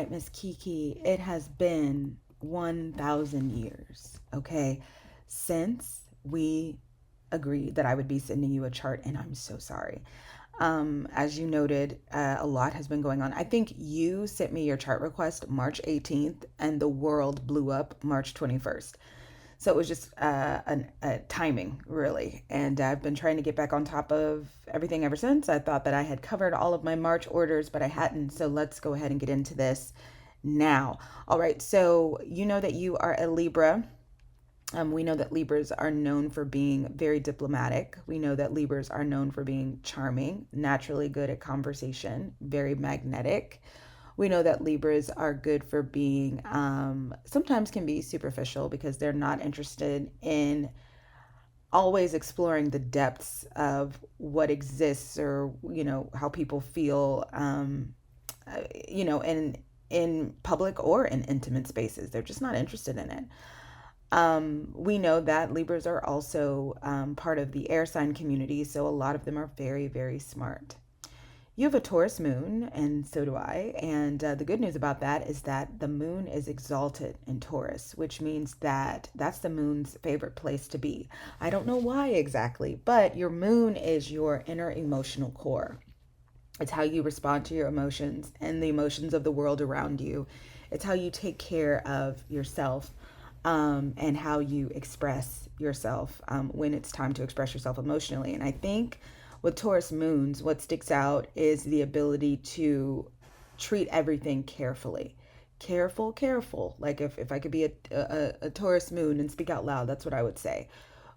right, Miss Kiki, it has been 1,000 years, okay, since we agreed that I would be sending you a chart, and I'm so sorry. As you noted, a lot has been going on. I think you sent me your chart request March 18th, and the world blew up March 21st. So it was just a timing, really. And I've been trying to get back on top of everything ever since. I thought that I had covered all of my March orders, but I hadn't. So let's go ahead and get into this now. All right. So you know that you are a Libra. We know that Libras are known for being very diplomatic. We know that Libras are known for being charming, naturally good at conversation, very magnetic. We know that Libras are good for being, sometimes can be superficial because they're not interested in always exploring the depths of what exists or, how people feel, in public or in intimate spaces. They're just not interested in it. We know that Libras are also part of the air sign community, so a lot of them are very, very smart. You have a Taurus moon, and so do I. And the good news about that is that the moon is exalted in Taurus, which means that that's the moon's favorite place to be. I don't know why exactly, but your moon is your inner emotional core. It's how you respond to your emotions and the emotions of the world around you. It's how you take care of yourself, and how you express yourself when it's time to express yourself emotionally. And I think with Taurus moons, what sticks out is the ability to treat everything carefully. Careful, careful. Like if I could be a Taurus moon and speak out loud, that's what I would say.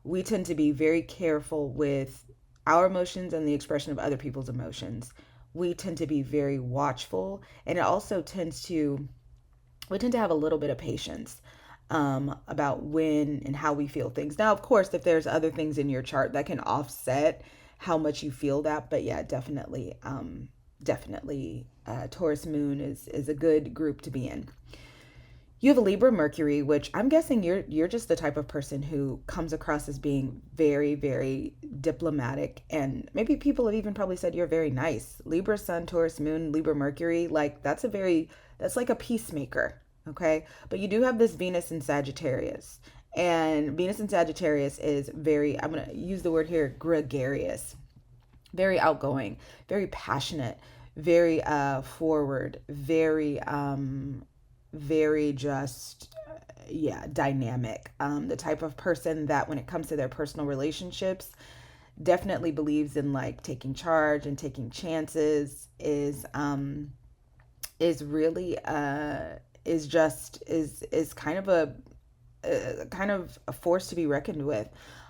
We tend to be very careful with our emotions and the expression of other people's emotions. We tend to be very watchful, and it also we tend to have a little bit of patience about when and how we feel things. Now, of course, if there's other things in your chart that can offset how much you feel that, but yeah, definitely, Taurus Moon is a good group to be in. You have a Libra Mercury, which I'm guessing you're just the type of person who comes across as being very, very diplomatic, and maybe people have even probably said you're very nice. Libra Sun, Taurus Moon, Libra Mercury, like that's like a peacemaker, okay? But you do have this Venus in Sagittarius. And Venus in Sagittarius is very, I'm going to use the word here, gregarious, very outgoing, very passionate, very forward, very just yeah, dynamic. The type of person that when it comes to their personal relationships definitely believes in like taking charge and taking chances, is really is kind of a force to be reckoned with.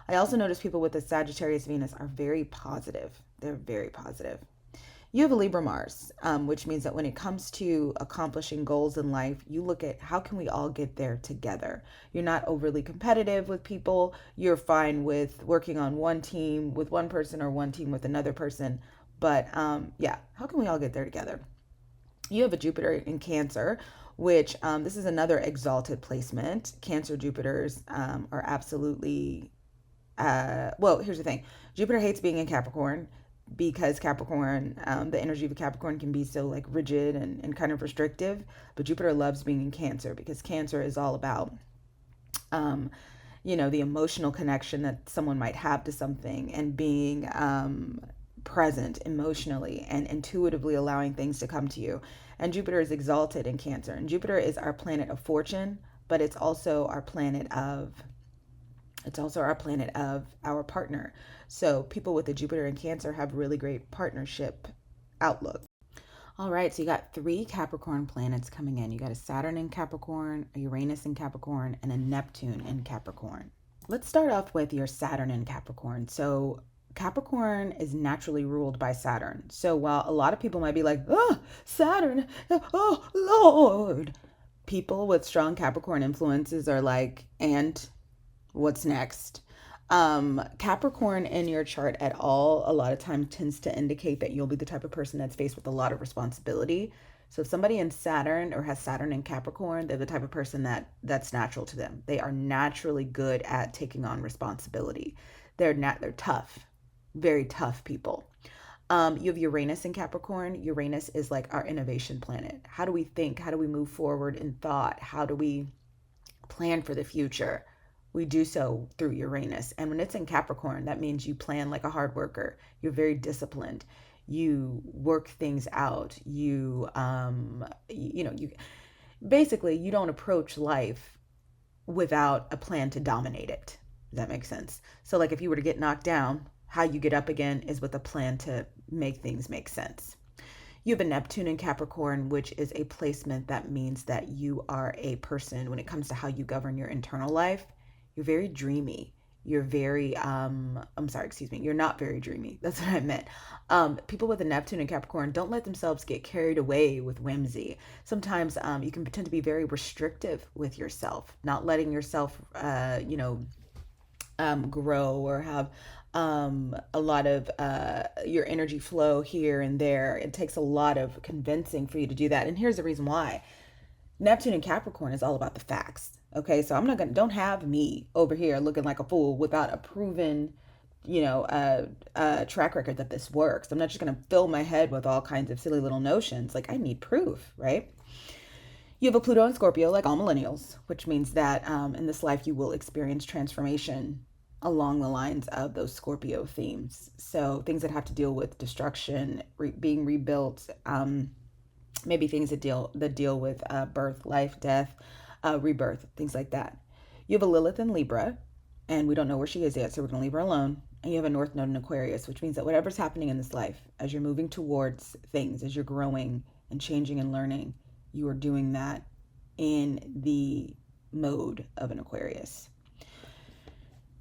I also notice people with the Sagittarius Venus are very positive. They're very positive. You have a Libra Mars, which means that when it comes to accomplishing goals in life, you look at how can we all get there together. You're not overly competitive with people. You're fine with working on one team with one person or one team with another person. But yeah, how can we all get there together? You have a Jupiter in Cancer, which this is another exalted placement. Cancer Jupiters are absolutely, well, here's the thing. Jupiter hates being in Capricorn because Capricorn, the energy of a Capricorn can be so like rigid and kind of restrictive. But Jupiter loves being in Cancer because Cancer is all about, um, the emotional connection that someone might have to something and being present emotionally and intuitively allowing things to come to you. And Jupiter is exalted in Cancer. And Jupiter is our planet of fortune, but it's also our planet of our partner. So people with a Jupiter in Cancer have really great partnership outlook. All right, so you got three Capricorn planets coming in. You got a Saturn in Capricorn, a Uranus in Capricorn, and a Neptune in Capricorn. Let's start off with your Saturn in Capricorn. So Capricorn is naturally ruled by Saturn. So while a lot of people might be like, oh, Saturn, oh, Lord, people with strong Capricorn influences are like, and what's next? Capricorn in your chart at all, a lot of time tends to indicate that you'll be the type of person that's faced with a lot of responsibility. So if somebody in Saturn or has Saturn in Capricorn, they're the type of person that's natural to them. They are naturally good at taking on responsibility. They're tough, very tough people. You have Uranus in Capricorn. Uranus is like our innovation planet. How do we think? How do we move forward in thought? How do we plan for the future? We do so through Uranus. And when it's in Capricorn, that means you plan like a hard worker. You're very disciplined. You work things out. You basically, you don't approach life without a plan to dominate it. Does that make sense? So, like, if you were to get knocked down, how you get up again is with a plan to make things make sense. You have a Neptune in Capricorn, which is a placement that means that you are a person, when it comes to how you govern your internal life, you're very dreamy. You're very, I'm sorry, excuse me, you're not very dreamy. That's what I meant. People with a Neptune in Capricorn don't let themselves get carried away with whimsy. Sometimes you can tend to be very restrictive with yourself, not letting yourself, grow or have a lot of your energy flow here and there. It takes a lot of convincing for you to do that. And here's the reason why. Neptune and Capricorn is all about the facts. Okay, so I'm not gonna, don't have me over here looking like a fool without a proven, track record that this works. I'm not just gonna fill my head with all kinds of silly little notions. Like, I need proof, right? You have a Pluto and Scorpio, like all millennials, which means that in this life you will experience transformation along the lines of those Scorpio themes. So things that have to deal with destruction, being rebuilt, maybe things that deal with birth, life, death, rebirth, things like that. You have a Lilith in Libra, and we don't know where she is yet, so we're going to leave her alone. And you have a North Node in Aquarius, which means that whatever's happening in this life, as you're moving towards things, as you're growing and changing and learning, you are doing that in the mode of an Aquarius.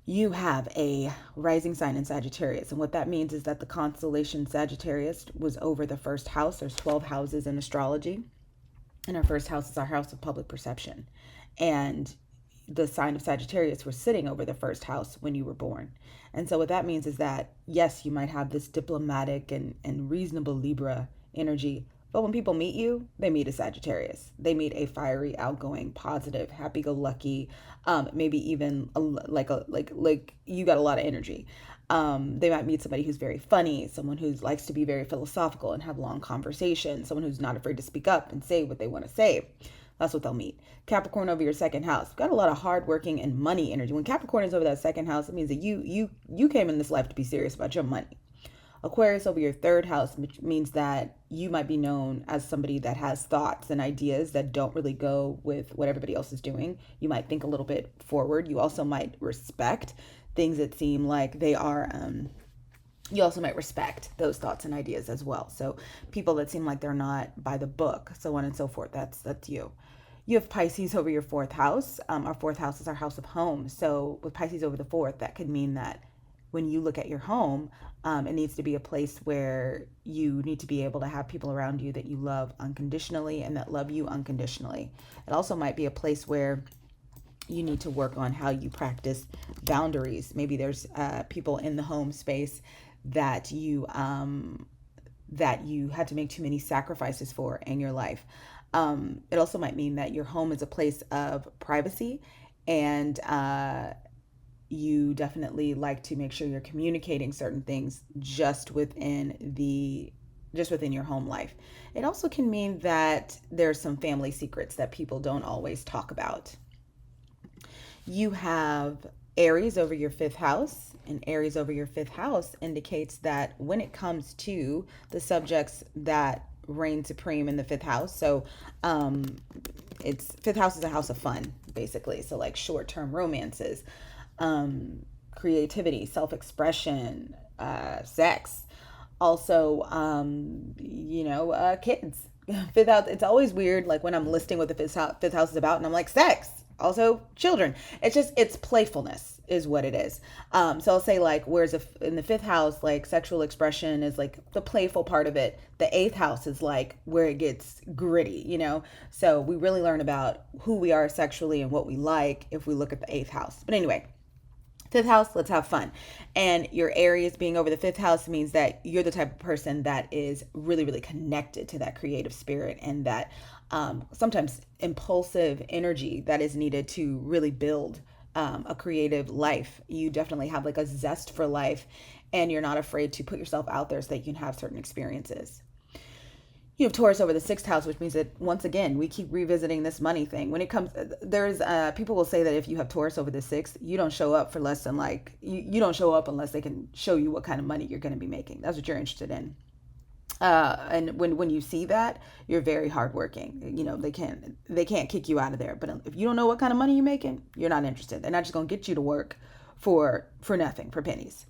You have a rising sign in Sagittarius. And what that means is that the constellation Sagittarius was over the first house. There's 12 houses in astrology. And our first house is our house of public perception. And the sign of Sagittarius was sitting over the first house when you were born. And so what that means is that, yes, you might have this diplomatic and reasonable Libra energy, but when people meet you, they meet a Sagittarius. They meet a fiery, outgoing, positive, happy-go-lucky, maybe even like you got a lot of energy. They might meet somebody who's very funny, someone who likes to be very philosophical and have long conversations, someone who's not afraid to speak up and say what they want to say. That's what they'll meet. Capricorn over your second house. You've got a lot of hardworking and money energy. When Capricorn is over that second house, it means that you came in this life to be serious about your money. Aquarius over your third house, which means that you might be known as somebody that has thoughts and ideas that don't really go with what everybody else is doing. You might think a little bit forward. You also might respect things that seem like they are, you also might respect those thoughts and ideas as well. So people that seem like they're not by the book, so on and so forth, that's you. You have Pisces over your fourth house. Our fourth house is our house of home. So with Pisces over the fourth, that could mean that when you look at your home, it needs to be a place where you need to be able to have people around you that you love unconditionally and that love you unconditionally. It also might be a place where you need to work on how you practice boundaries. Maybe there's people in the home space that you had to make too many sacrifices for in your life. It also might mean that your home is a place of privacy, and you definitely like to make sure you're communicating certain things just within your home life. It also can mean that there's some family secrets that people don't always talk about. You have Aries over your fifth house, and Aries over your fifth house indicates that when it comes to the subjects that reign supreme in the fifth house, so it's fifth house is a house of fun, basically. So like short-term romances, creativity, self-expression, sex, also, kids. Fifth house, it's always weird, like when I'm listing what the fifth house is about, and I'm like, sex, also children. It's playfulness is what it is. So I'll say, like, whereas if in the fifth house, like sexual expression is like the playful part of it, the eighth house is like where it gets gritty, So we really learn about who we are sexually and what we like if we look at the eighth house. But anyway, fifth house, let's have fun. And your Aries being over the fifth house means that you're the type of person that is really, really connected to that creative spirit and that sometimes impulsive energy that is needed to really build a creative life. You definitely have like a zest for life, and you're not afraid to put yourself out there so that you can have certain experiences. You have Taurus over the sixth house, which means that once again, we keep revisiting this money thing. When it comes, there's people will say that if you have Taurus over the sixth, you don't show up for less than like, you don't show up unless they can show you what kind of money you're going to be making. That's what you're interested in. And when you see that, you're very hardworking. You know, they can't kick you out of there. But if you don't know what kind of money you're making, you're not interested. They're not just gonna get you to work for nothing, for pennies.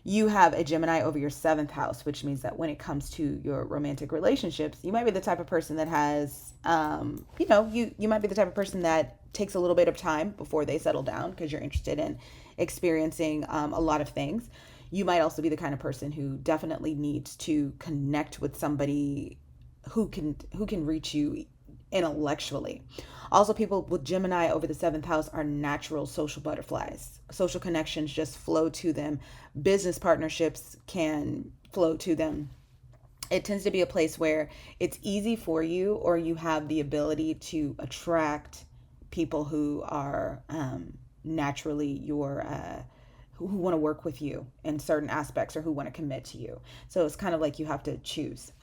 You have a Gemini over your seventh house, which means that when it comes to your romantic relationships, you might be the type of person that has, you might be the type of person that takes a little bit of time before they settle down because you're interested in experiencing a lot of things. You might also be the kind of person who definitely needs to connect with somebody who can reach you intellectually. Also, people with Gemini over the seventh house are natural social butterflies. Social connections just flow to them. Business partnerships can flow to them. It tends to be a place where it's easy for you, or you have the ability to attract people who are naturally your who want to work with you in certain aspects or who want to commit to you. So it's kind of like you have to choose.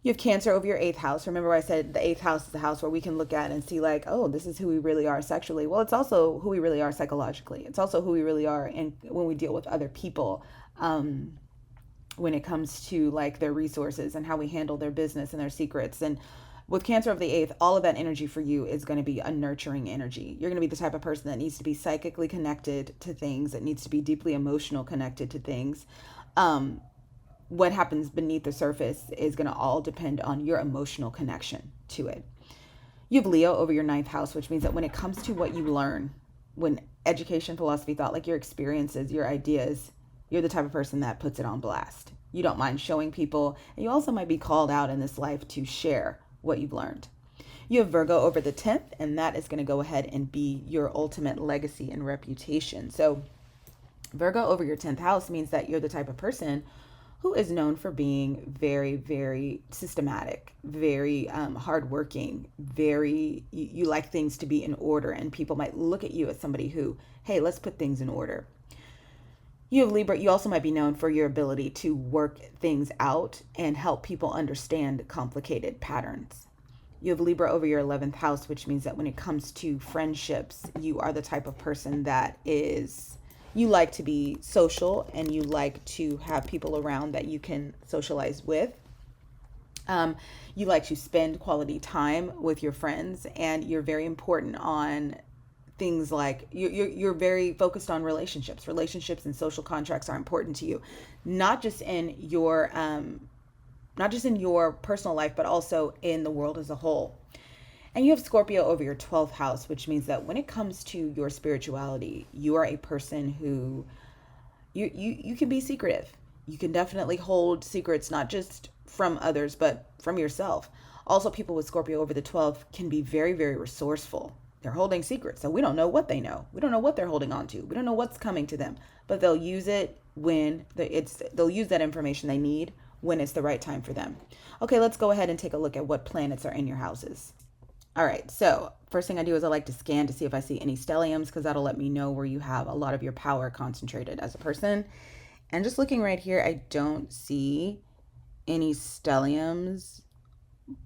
You have Cancer over your eighth house. Remember, I said the eighth house is the house where we can look at and see, like, oh, this is who we really are sexually. Well, it's also who we really are psychologically. It's also who we really are when we deal with other people, when it comes to like their resources and how we handle their business and their secrets. And with Cancer of the eighth, all of that energy for you is going to be a nurturing energy. You're going to be the type of person that needs to be psychically connected to things, that needs to be deeply emotional connected to things. What happens beneath the surface is going to all depend on your emotional connection to it. You have Leo over your ninth house, which means that when it comes to what you learn, when education, philosophy, thought, like your experiences, your ideas, you're the type of person that puts it on blast. You don't mind showing people, and you also might be called out in this life to share what you've learned. You have Virgo over the 10th, and that is going to go ahead and be your ultimate legacy and reputation. So Virgo over your 10th house means that you're the type of person who is known for being very, very systematic, very hardworking, you like things to be in order, and people might look at you as somebody who, hey, let's put things in order. You have Libra. You also might be known for your ability to work things out and help people understand complicated patterns. You have Libra over your 11th house, which means that when it comes to friendships, you are the type of person that you like to be social, and you like to have people around that you can socialize with. You like to spend quality time with your friends, and you're very important on things like you're very focused on relationships. Relationships and social contracts are important to you, not just in your personal life, but also in the world as a whole. And you have Scorpio over your 12th house, which means that when it comes to your spirituality, you are a person who you can be secretive. You can definitely hold secrets, not just from others, but from yourself. Also, people with Scorpio over the 12th can be very, very resourceful. They're holding secrets, so we don't know what they know. We don't know what they're holding on to. We don't know what's coming to them, but they'll use it they'll use that information they need when it's the right time for them. Okay, let's go ahead and take a look at what planets are in your houses. All right, so first thing I do is I like to scan to see if I see any stelliums, because that'll let me know where you have a lot of your power concentrated as a person. And just looking right here, I don't see any stelliums,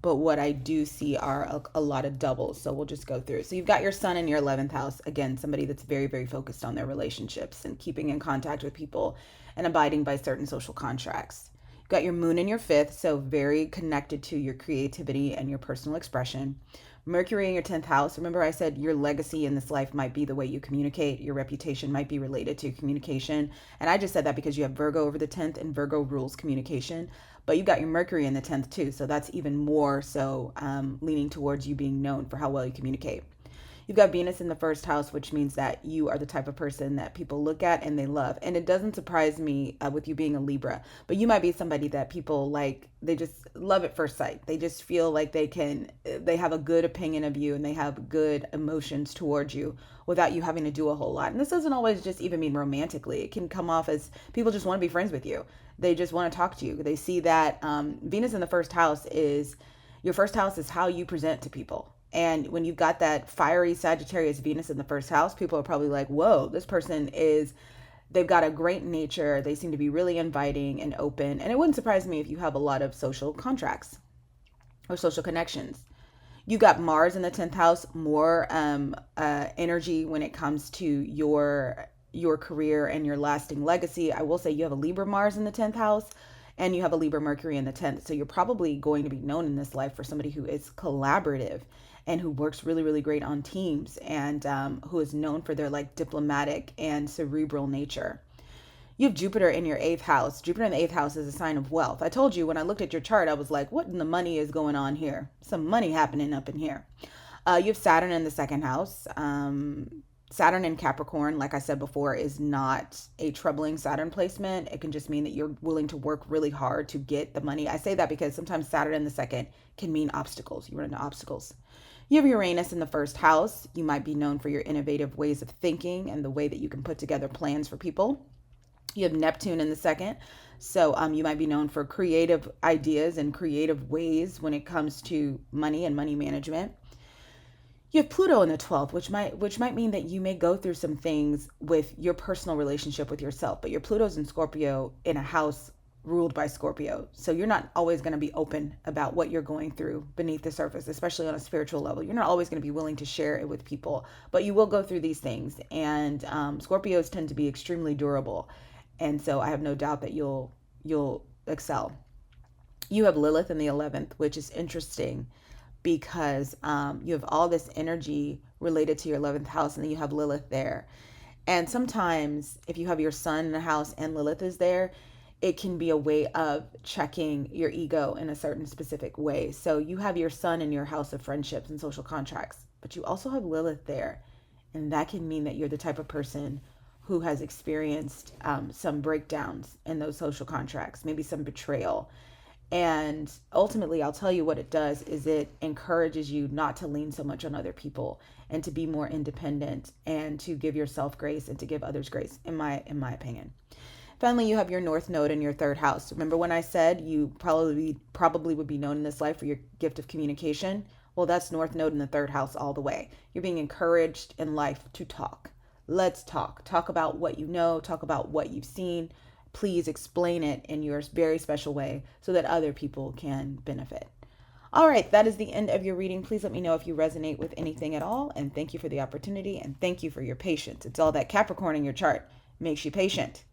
but what I do see are a lot of doubles. So we'll just go through. So you've got your sun in your 11th house. Again, somebody that's very, very focused on their relationships and keeping in contact with people and abiding by certain social contracts. You've got your moon in your 5th, so very connected to your creativity and your personal expression. Mercury in your 10th house. Remember, I said your legacy in this life might be the way you communicate. Your reputation might be related to communication. And I just said that because you have Virgo over the 10th, and Virgo rules communication. But you've got your Mercury in the 10th too. So that's even more so leaning towards you being known for how well you communicate. You've got Venus in the 1st house, which means that you are the type of person that people look at and they love. And it doesn't surprise me with you being a Libra, but you might be somebody that people like, they just love at first sight. They just feel like they have a good opinion of you, and they have good emotions towards you without you having to do a whole lot. And this doesn't always just even mean romantically. It can come off as people just want to be friends with you. They just want to talk to you. They see that Venus in the 1st house is, your 1st house is how you present to people. And when you've got that fiery Sagittarius Venus in the first house, people are probably like, whoa, this person is, they've got a great nature. They seem to be really inviting and open. And it wouldn't surprise me if you have a lot of social contracts or social connections. You got Mars in the 10th house, more energy when it comes to your career and your lasting legacy. I will say you have a Libra Mars in the 10th house and you have a Libra Mercury in the 10th. So you're probably going to be known in this life for somebody who is collaborative and who works really, really great on teams, and who is known for their like diplomatic and cerebral nature. You have Jupiter in your eighth house. Jupiter in the eighth house is a sign of wealth. I told you when I looked at your chart, I was like, what in the money is going on here? Some money happening up in here. You have Saturn in the second house. Saturn in Capricorn, like I said before, is not a troubling Saturn placement. It can just mean that you're willing to work really hard to get the money. I say that because sometimes Saturn in the second can mean obstacles. You run into obstacles. You have Uranus in the first house. You might be known for your innovative ways of thinking and the way that you can put together plans for people. You have Neptune in the second. So you might be known for creative ideas and creative ways when it comes to money and money management. You have Pluto in the 12th, which might mean that you may go through some things with your personal relationship with yourself. But your Pluto's in Scorpio in a house ruled by Scorpio. So you're not always going to be open about what you're going through beneath the surface, especially on a spiritual level. You're not always going to be willing to share it with people, but you will go through these things. And Scorpios tend to be extremely durable. And so I have no doubt that you'll excel. You have Lilith in the 11th, which is interesting because you have all this energy related to your 11th house, and then you have Lilith there. And sometimes if you have your sun in the house and Lilith is there, it can be a way of checking your ego in a certain specific way. So you have your sun in your house of friendships and social contracts, but you also have Lilith there. And that can mean that you're the type of person who has experienced some breakdowns in those social contracts, maybe some betrayal. And ultimately, I'll tell you what it does is it encourages you not to lean so much on other people and to be more independent and to give yourself grace and to give others grace, in my opinion. Finally, you have your North Node in your third house. Remember when I said you probably would be known in this life for your gift of communication? Well, that's North Node in the third house all the way. You're being encouraged in life to talk. Let's talk. Talk about what you know. Talk about what you've seen. Please explain it in your very special way so that other people can benefit. All right, that is the end of your reading. Please let me know if you resonate with anything at all. And thank you for the opportunity. And thank you for your patience. It's all that Capricorn in your chart makes you patient.